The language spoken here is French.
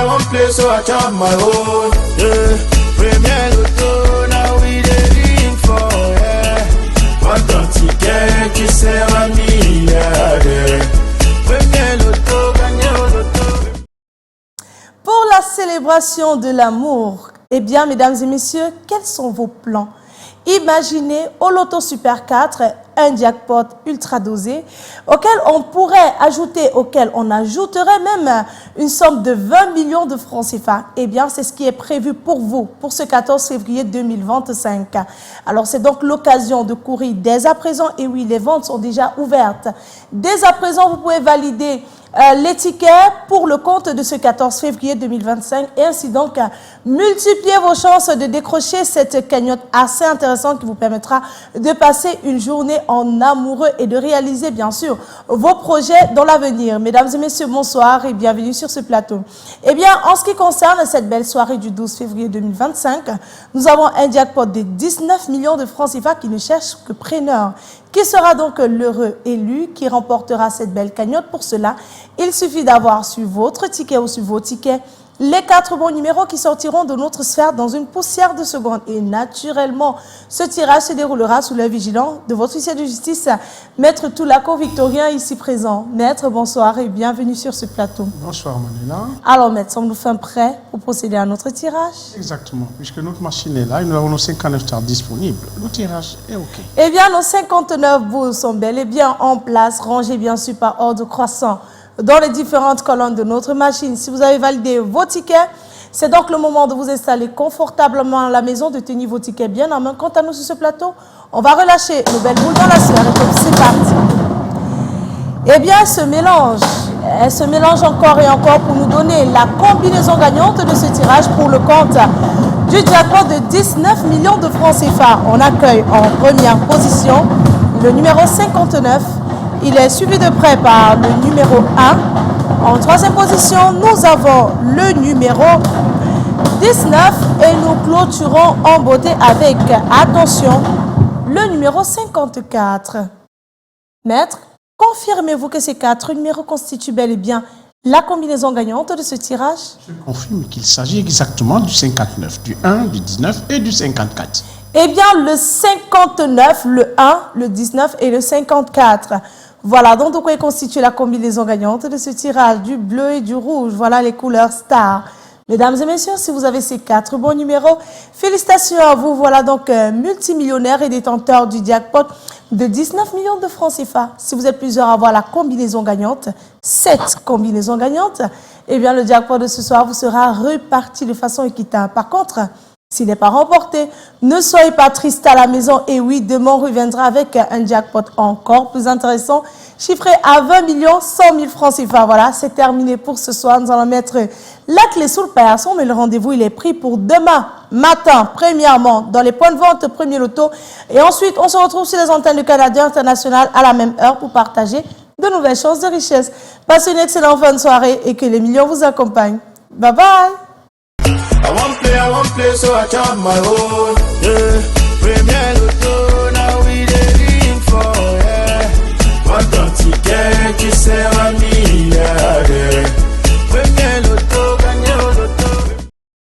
one play, so I chop my own. Yeah. Premier Loto, now we dey for, yeah. Quantum ticket qui sert à milliardaire. Premier Loto, gagné au loto. Pour la célébration de l'amour, eh bien, mesdames et messieurs, quels sont vos plans? Imaginez au Loto Super 4 un jackpot ultra dosé auquel on pourrait ajouter, auquel on ajouterait même une somme de 20 millions de francs CFA. Eh bien, c'est ce qui est prévu pour vous, pour ce 14 février 2025. Alors, c'est donc l'occasion de courir dès à présent. Et oui, les ventes sont déjà ouvertes. Dès à présent, vous pouvez valider les tickets pour le compte de ce 14 février 2025 et ainsi donc multiplier vos chances de décrocher cette cagnotte assez intéressante qui vous permettra de passer une journée en amoureux et de réaliser bien sûr vos projets dans l'avenir. Mesdames et messieurs, bonsoir et bienvenue sur ce plateau. Eh bien, en ce qui concerne cette belle soirée du 12 février 2025, nous avons un jackpot de 19 millions de francs CFA qui ne cherche que preneur. Qui sera donc l'heureux élu qui remportera cette belle cagnotte? Pour cela, il suffit d'avoir sur votre ticket ou sur vos tickets les 4 bons numéros qui sortiront de notre sphère dans une poussière de seconde. Et naturellement, ce tirage se déroulera sous l'œil vigilant de votre huissier de justice, Maître Toulako Victorien, ici présent. Maître, bonsoir et bienvenue sur ce plateau. Bonsoir Manuela. Alors Maître, sommes-nous fin prêts pour procéder à notre tirage? Exactement, puisque notre machine est là et nous avons nos 59 stars disponibles. Le tirage est OK. Eh bien, nos 59 boules sont bel et bien en place, rangées bien sûr par ordre croissant dans les différentes colonnes de notre machine. Si vous avez validé vos tickets, c'est donc le moment de vous installer confortablement à la maison, de tenir vos tickets bien en main. Quant à nous sur ce plateau, on va relâcher nos belles boules dans la sphère et c'est parti. Eh bien, elle se mélange encore et encore pour nous donner la combinaison gagnante de ce tirage pour le compte du jackpot de 19 millions de francs CFA. On accueille en première position le numéro 59. Il est suivi de près par le numéro 1. En troisième position, nous avons le numéro 19 et nous clôturons en beauté avec, attention, le numéro 54. Maître, confirmez-vous que ces 4 numéros constituent bel et bien la combinaison gagnante de ce tirage? Je confirme qu'il s'agit exactement du 59, du 1, du 19 et du 54. Eh bien, le 59, le 1, le 19 et le 54. Voilà donc de quoi constitue la combinaison gagnante de ce tirage, du bleu et du rouge. Voilà les couleurs stars. Mesdames et messieurs, si vous avez ces 4 bons numéros, félicitations à vous. Voilà donc multimillionnaire et détenteur du jackpot de 19 millions de francs CFA. Si vous êtes plusieurs à avoir la combinaison gagnante, cette combinaison gagnante, eh bien le jackpot de ce soir vous sera reparti de façon équitable. Par contre, s'il n'est pas remporté, ne soyez pas triste à la maison. Et oui, demain, on reviendra avec un jackpot encore plus intéressant, chiffré à 20 millions 100 000 francs CFA. Voilà, c'est terminé pour ce soir. Nous allons mettre la clé sous le paillasson, mais le rendez-vous, il est pris pour demain matin, premièrement, dans les points de vente Premier Loto. Et ensuite, on se retrouve sur les antennes du Canada International à la même heure pour partager de nouvelles chances de richesse. Passez une excellente fin de soirée et que les millions vous accompagnent. Bye bye! I want play, so I chop my own. Yeah.